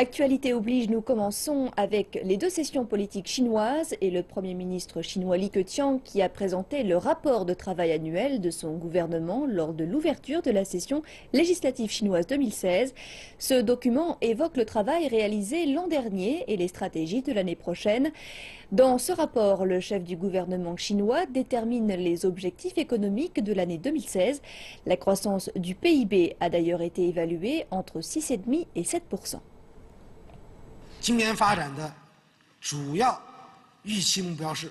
Actualité oblige, nous commençons avec les deux sessions politiques chinoises et le Premier ministre chinois Li Keqiang qui a présenté le rapport de travail annuel de son gouvernement lors de l'ouverture de la session législative chinoise 2016. Ce document évoque le travail réalisé l'an dernier et les stratégies de l'année prochaine. Dans ce rapport, le chef du gouvernement chinois détermine les objectifs économiques de l'année 2016. La croissance du PIB a d'ailleurs été évaluée entre 6,5 et 7%. 今年发展的主要预期目标是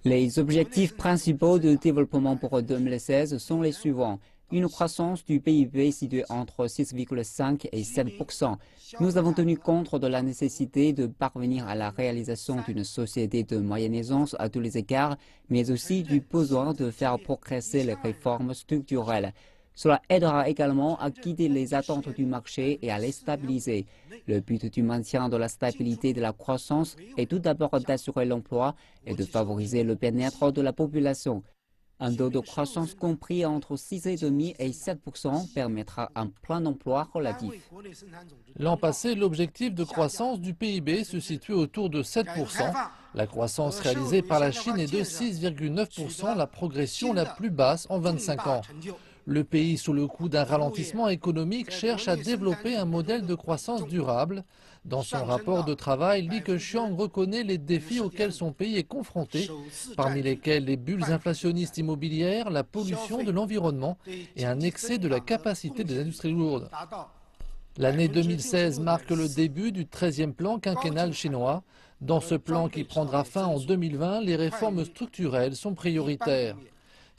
Les objectifs principaux de développement pour 2016 sont les suivants. Une croissance du PIB située entre 6,5 et 7%. Nous avons tenu compte de la nécessité de parvenir à la réalisation d'une société de moyenne aisance à tous les égards, mais aussi du besoin de faire progresser les réformes structurelles. Cela aidera également à guider les attentes du marché et à les stabiliser. Le but du maintien de la stabilité de la croissance est tout d'abord d'assurer l'emploi et de favoriser le bien-être de la population. Un taux de croissance compris entre 6,5 et 7% permettra un plein emploi relatif. L'an passé, l'objectif de croissance du PIB se situait autour de 7%. La croissance réalisée par la Chine est de 6,9%, la progression la plus basse en 25 ans. Le pays, sous le coup d'un ralentissement économique, cherche à développer un modèle de croissance durable. Dans son rapport de travail, Li Keqiang reconnaît les défis auxquels son pays est confronté, parmi lesquels les bulles inflationnistes immobilières, la pollution de l'environnement et un excès de la capacité des industries lourdes. L'année 2016 marque le début du 13e plan quinquennal chinois. Dans ce plan qui prendra fin en 2020, les réformes structurelles sont prioritaires.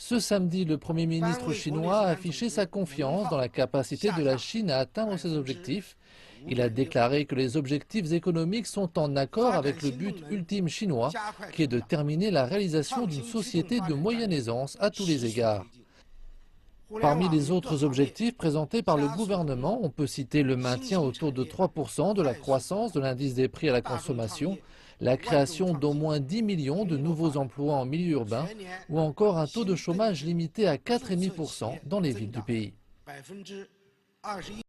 Ce samedi, le Premier ministre chinois a affiché sa confiance dans la capacité de la Chine à atteindre ses objectifs. Il a déclaré que les objectifs économiques sont en accord avec le but ultime chinois, qui est de terminer la réalisation d'une société de moyenne aisance à tous les égards. Parmi les autres objectifs présentés par le gouvernement, on peut citer le maintien autour de 3% de la croissance de l'indice des prix à la consommation, la création d'au moins 10 millions de nouveaux emplois en milieu urbain ou encore un taux de chômage limité à 4,5% dans les villes du pays.